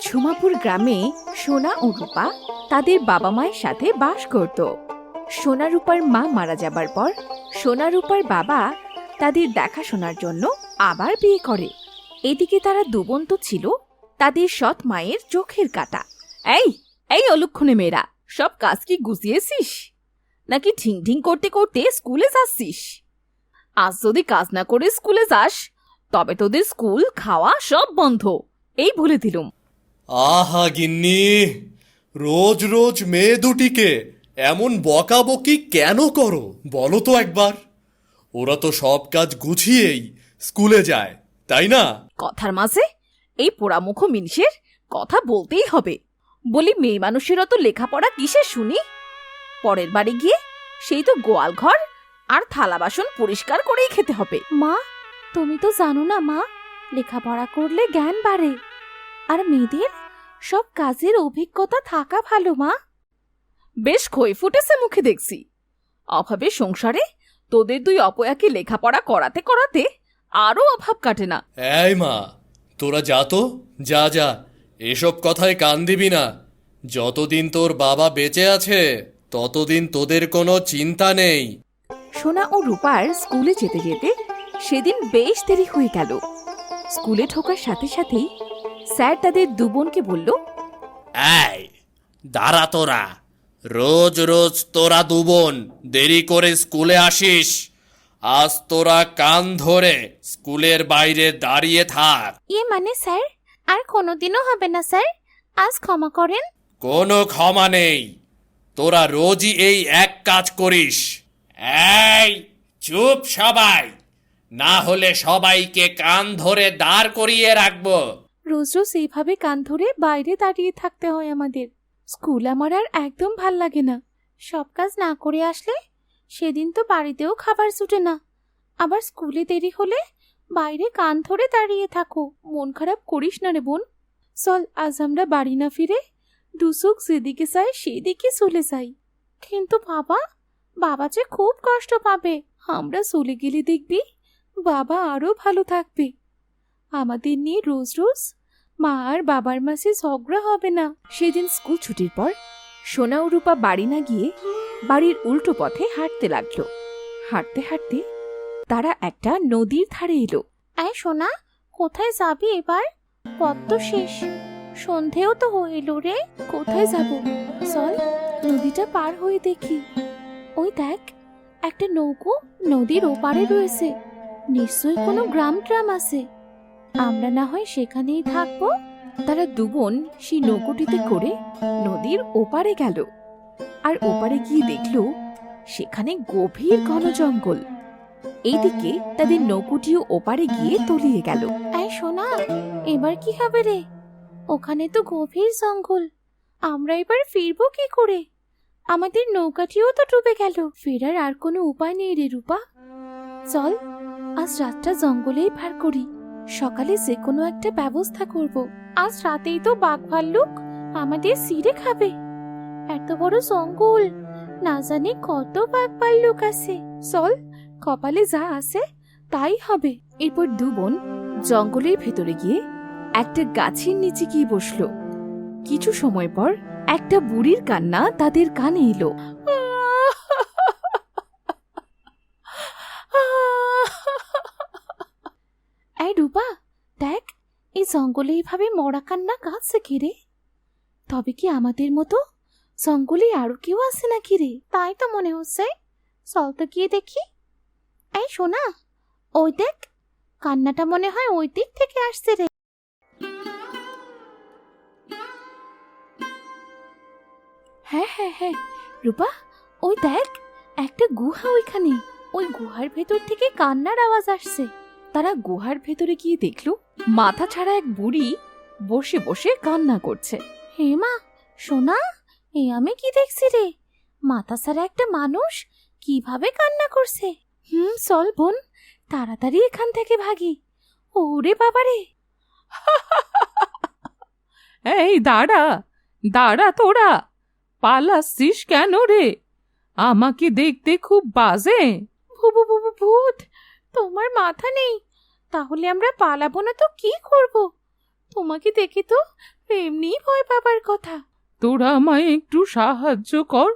ঝুমাপুর গ্রামে সোনা ও রূপা তাদের বাবা মায়ের সাথে বাস করত। সোনা রূপার মা মারা যাবার পর সোনা রূপার বাবা তাদের দেখাশোনার জন্য আবার বিয়ে করে। এদিকে তারা দু বোন তো ছিল তাদের সৎ মায়ের চোখের কাঁটা। এই এই অলক্ষণে মেয়েরা, সব কাজ কি গুছিয়েছিস নাকি ঢিং ঢিং করতে করতে স্কুলে যাচ্ছিস? আজ যদি কাজ না করে স্কুলে যাস তবে তোদের স্কুল খাওয়া সব বন্ধ, এই বলে দিলুম। আহা গিন্নি, রোজ রোজ মেয়ে দুটিকে এমন বকাবকি কেন করো বলো তো একবার। ওরা তো সব কাজ গুছিয়েই স্কুলে যায়, তাই না? কথার মাঝে এই পোড়ামুখ মিনিষের কথা বলতেই হবে। বলি, মেয়ে মানুষেরা তো লেখাপড়া কিসে শুনি? পরের বাড়ি গিয়ে সেই তো গোয়াল ঘর আর থালা বাসন পরিষ্কার করেই খেতে হবে। মা, তুমি তো জানো না মা, লেখাপড়া করলে জ্ঞান বাড়ে আর মেয়েদের সব কাজের অভিজ্ঞতা থাকা ভালো মা। বেশ খই ফুটেছে মুখে দেখছি। অভাবে সংসারে তোদের দুই অপয়াকে লেখাপড়া করাতে করাতে আরো অভাব কাটে না। এই মা, তোরা যা তো, যা যা, এসব কথায় কান দিবি না। যতদিন তোর বাবা বেঁচে আছে ততদিন তোদের কোনো চিন্তা নেই। সোনা ও রূপার স্কুলে যেতে যেতে সেদিন বেশ দেরি হয়ে গেল। স্কুলে ঢোকার সাথে সাথেই স্যার তাদের দু বোনকে বলল, এই দাঁড়া তোরা, রোজ রোজ তোরা দু বোন দেরি করে স্কুলে আসিস। আজ তোরা কান ধরে স্কুলের বাইরে দাঁড়িয়ে থাক। মানে স্যার, আর কোনোদিনও হবে না স্যার, আজ ক্ষমা করেন। কোনো ক্ষমা নেই, তোরা রোজই এই এক কাজ করিস। এই চুপ সবাই, না হলে সবাইকে কান ধরে দাঁড় করিয়ে রাখবো। রোজ রোজ এইভাবে কান ধরে বাইরে দাঁড়িয়ে থাকতে হয় আমাদের। স্কুল আমার আর একদম ভাল লাগে না। সব কাজ না করে আসলে সেদিন তো বাড়িতেও খাবার জুটে না, আবার স্কুলে দেরি হলে বাইরে কান ধরে দাঁড়িয়ে থাকো। মন খারাপ করিস না রে বোন, চল আজ আমরা বাড়ি না ফিরে দুসুক যেদিকে চাই সেদিকে চলে যাই। কিন্তু বাবা যে খুব কষ্ট পাবে। আমরা চলে গেলে দেখবি বাবা আরো ভালো থাকবে। আমাদের নিয়ে রোজ রোজ মা আর বাবার মাঝে ঝগড়া হবে না। সেদিন স্কুল ছুটির পর সোনা ও রূপা বাড়ি না গিয়ে বাড়ির উল্টো পথে হাঁটতে লাগলো। হাঁটতে হাঁটতে তারা একটা নদীর ধারে এলো। এই সোনা, কোথায় যাবি এবার? পথ তো শেষ, সন্ধেও তো হইল রে। কোথায় যাব? চল নদীটা পার হয়ে দেখি। ওই দেখ, একটা নৌকো নদীর ওপারে রয়েছে। নিশ্চয়ই কোনো গ্রাম ট্রাম আছে। আমরা না হয় সেখানেই থাকবো। তারা দু বোন সেই নৌকোটিতে করে নদীর ওপারে গেল। আর ওপারে গিয়ে দেখলো সেখানে গভীর ঘন জঙ্গল। এইদিকে তাদের নৌকোটিও ওপারে গিয়ে তলিয়ে গেল। এই সোনা, এবার কি হবে রে? ওখানে তো গভীর জঙ্গল, আমরা এবার ফিরবো কি করে? আমাদের নৌকাটিও তো ডুবে গেল। ফেরার আর কোনো উপায় নেই রে রূপা। চল আজ রাতটা জঙ্গলেই পার করি, সকালে যে কোনো একটা ব্যবস্থা করব। আজ রাতেই তো বাঘ ভাল্লুক আমাদের ছিঁড়ে খাবে। এত বড় জঙ্গল, না জানি কত বাঘ ভাল্লুক আছে। চল, কপালে যা আছে তাই হবে। এরপর দু বোন জঙ্গলের ভেতরে গিয়ে একটা গাছের নিচে গিয়ে বসলো। কিছু সময় পর একটা বুড়ির কান্না তাদের কানে এলো। এই রূপা, দেখ, এই জঙ্গলে এইভাবে মরা কান্না কাঁদছে কি রে? তবে কি আমাদের মতো জঙ্গলে আরো কেউ আছে নাকি রে? তাই তো মনে হচ্ছে। চল তো গিয়ে দেখি। এই শোনা, ওই দেখ, কান্নাটা মনে হয় ওই দিক থেকে আসছে রে। হ্যাঁ হ্যাঁ হ্যাঁ রূপা, ওই দেখ, একটা গুহা ওইখানে। ওই গুহার ভেতর থেকে কান্নার আওয়াজ আসছে। তারা গুহার ভেতরে গিয়ে দেখলো মাথা ছাড়া এক বুড়ি বসে বসে কান্না করছে। হে মা, সোনা, এ আমি কি দেখছি রে? মাথা ছাড়া একটা মানুষ কিভাবে কান্না করছে? চল বোন, তাড়াতাড়ি এখান থেকে ভাগি। ওরে বাবারে! এই দাঁড়া দাঁড়া, তোরা পালাচ্ছিস কেন রে? আমাকে দেখতে খুব বাজে। ভূত, তোমার মাথা নেই? তাহলে আমরা পালাবো না তো কি করব? তোমাকে দেখে তো এমনিই ভয় পাবার কথা। তোরা আমায় একটু সাহায্য কর,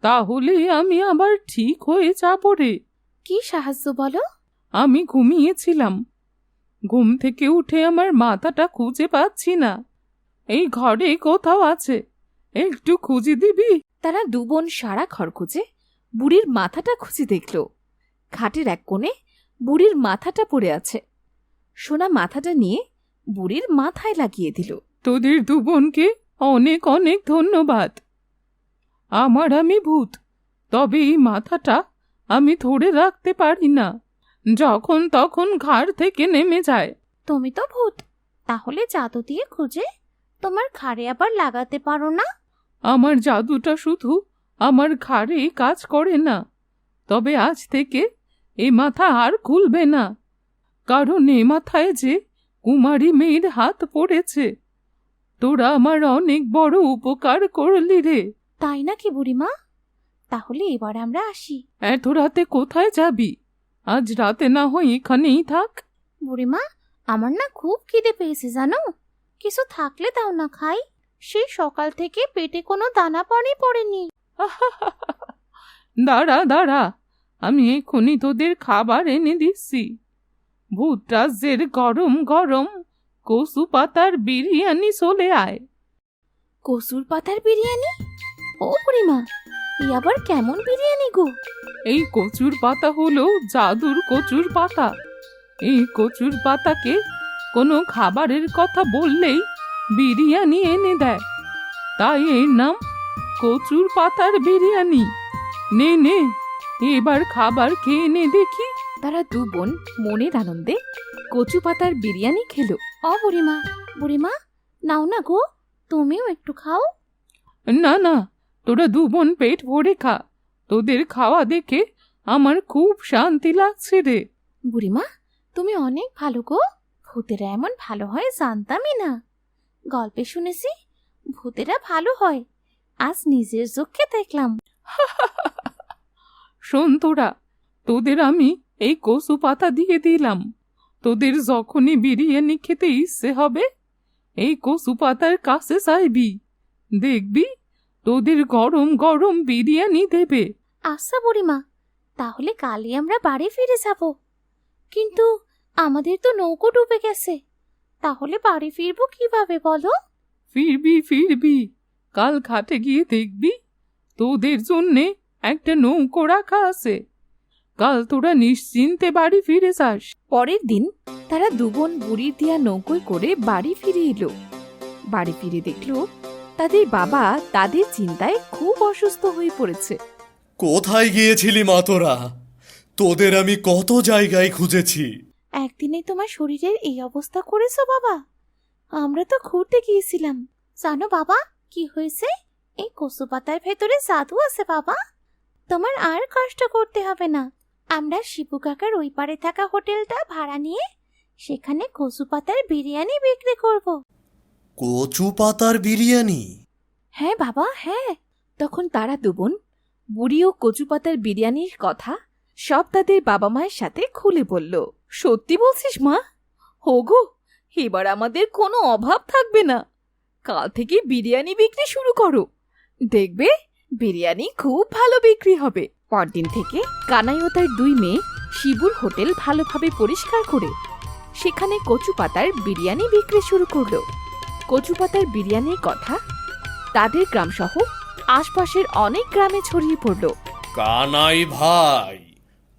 তাহলে আমি আবার ঠিক হয়ে যাব রে। কি সাহায্য বলো? আমি ঘুমিয়েছিলাম, ঘুম থেকে উঠে আমার মাথাটা খুঁজে পাচ্ছি না। এই ঘরে কোথাও আছে, একটু খুঁজে দিবি? তারা দু বোন সারা ঘর খুঁজে বুড়ির মাথাটা খুঁজে দেখল। খাটের এক কোণে বুড়ির মাথাটা পড়ে আছে। সোনা মাথাটা নিয়ে বুড়ির মাথায় লাগিয়ে দিল। তোদের দু বোনকে অনেক অনেক ধন্যবাদ। আমি ভূত, তবে এই মাথাটা আমি ধরে রাখতে পারি না, যখন তখন ঘাড় থেকে নেমে যায়। তুমি তো ভূত, তাহলে জাদু দিয়ে খুঁজে তোমার ঘাড়ে আবার লাগাতে পারো না? আমার জাদুটা শুধু আমার ঘাড়েই কাজ করে না, তবে আজ থেকে এ মাথা আর খুলবে না, কারণ এ মাথায় যে কুমারী মেয়ের হাত পড়েছে। তোরা আমার অনেক বড় উপকার করলি রে। তাই নাকি বুড়িমা? তাহলে এবার আমরা আসি। এত রাতে কোথায় যাবি? আজ রাতে না হয় এখানেই থাক। বুড়িমা, আমার না খুব খিদে পেয়েছে জানো, কিছু থাকলে দাও না খাই। সেই সকাল থেকে পেটে কোনো দানা পানি পড়েনি। দাঁড়া দাঁড়া, আমি এক্ষুনি তোদের খাবার এনে দিচ্ছি। ভূত রাজ্যের গরম গরম কচু পাতার বিরিয়ানি চলে আয়। কসুর পাতার বিরিয়ানি? ও বুড়িমা, এই আবার কেমন বিরিয়ানি গো? এই কচুর পাতা হলো জাদুর কচুর পাতা। এই কচুর পাতাকে কোনো খাবারের কথা বললেই বিরিয়ানি এনে দেয়, তাই এর নাম কচুর পাতার বিরিয়ানি। নে নে, এবার খাবার খেয়ে নে দেখি। তারা দু বোন মনের আনন্দে কচু পাতার বিরিয়ানি খেল। ও বুড়িমা, বুড়িমা নাও না গো, তুমিও একটু খাও। না না, তোরা দু বোন পেট ভরে খা, তোদের খাওয়া দেখে আমার খুব শান্তি লাগছে রে। বুড়িমা, তুমি অনেক ভালো গো, ভূতেরা এমন ভালো হয় জানতামই না। গল্পে শুনেছি ভূতেরা ভালো হয়, আজ নিজের চোখে দেখলাম। শোন তোরা, তোদের আমি এই কচু পাতা দিয়ে দিলাম। তোদের যখনই বিরিয়ানি খেতে ইচ্ছে হবে এই কচু পাতার কাছে চাইবি, দেখবি তোদের গরম গরম বিরিয়ানি দেবে। আচ্ছা বুড়িমা, তাহলে কালই আমরা বাড়ি ফিরে যাব। কিন্তু আমাদের তো নৌকো ডুবে গেছে, তাহলে বাড়ি ফিরবো কিভাবে বলো? ফিরবি ফিরবি, কাল ঘাটে গিয়ে দেখবি তোদের জন্যে একটা নৌকো রাখা আছে। কাল তোরা নিশ্চিন্তে বাড়ি ফিরে যাস। পরের দিন তারা দু বোন বুড়ির দিয়া নৌকোয় করে বাড়ি ফিরে এলো। বাড়ি ফিরে দেখল তাদের বাবা তাদের চিন্তায় খুব অসুস্থ হয়ে পড়েছে। কোথায় গিয়েছিলি মা তোরা? তোদের আমি কত জায়গায় খুঁজেছি। একদিনে তোমার শরীরের এই অবস্থা করেছো বাবা? আমরা তো ঘুরতে গিয়েছিলাম। জানো বাবা কি হয়েছে? এই কচু পাতার ভেতরে জাদু আছে বাবা, তোমার আর কষ্ট করতে হবে না। আমরা শিবু কাকার ওই পারে থাকা হোটেলটা ভাড়া নিয়ে সেখানে কচু পাতার বিরিয়ানি বিক্রি করব। কচু পাতার বিরিয়ানি? হ্যাঁ বাবা, হ্যাঁ। তখন তারা দু বোন বুড়ি ও কচু পাতার বিরিয়ানির কথা সব তাদের বাবা মায়ের সাথে খুলে বলল। সত্যি বলছিস মা? হোগো, এবার আমাদের কোনো অভাব থাকবে না। কাল থেকে বিরিয়ানি বিক্রি শুরু করো, দেখবে বিরিয়ানি খুব ভালো বিক্রি হবে। পরদিন থেকে কানাই ও তার দুই মেয়ে শিবুর হোটেল ভালোভাবে পরিষ্কার করে সেখানে কচু পাতার বিরিয়ানি বিক্রি শুরু করলো। কচু পাতার বিরিয়ানির কথা তাদের গ্রামসহ আশপাশের অনেক গ্রামে ছড়িয়ে পড়ল। কানাই ভাই,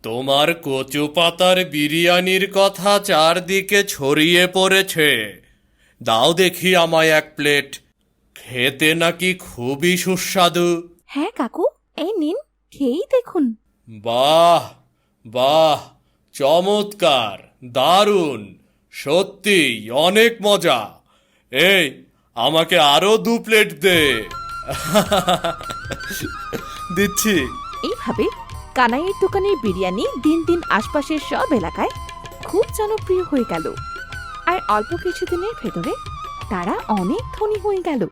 তোমার কচু পাতার বিরিয়ানির কথা চারদিকে ছড়িয়ে পড়েছে। দাও দেখি আমায় এক প্লেট, খেতে নাকি খুবই সুস্বাদু। হ্যাঁ কাকু, এই নিন, খেয়েই দেখুন। বাহ বাহ, চমৎকার, দারুণ, সত্যি অনেক মজা। এই, আমাকে আরো 2 প্লেট দে। দিচ্ছি। এইভাবে কানাইয়ের দোকানের বিরিয়ানি দিন দিন আশপাশের সব এলাকায় খুব জনপ্রিয় হয়ে গেল। আর অল্প কিছুদিনের ভেতরে তারা অনেক ধনী হয়ে গেল।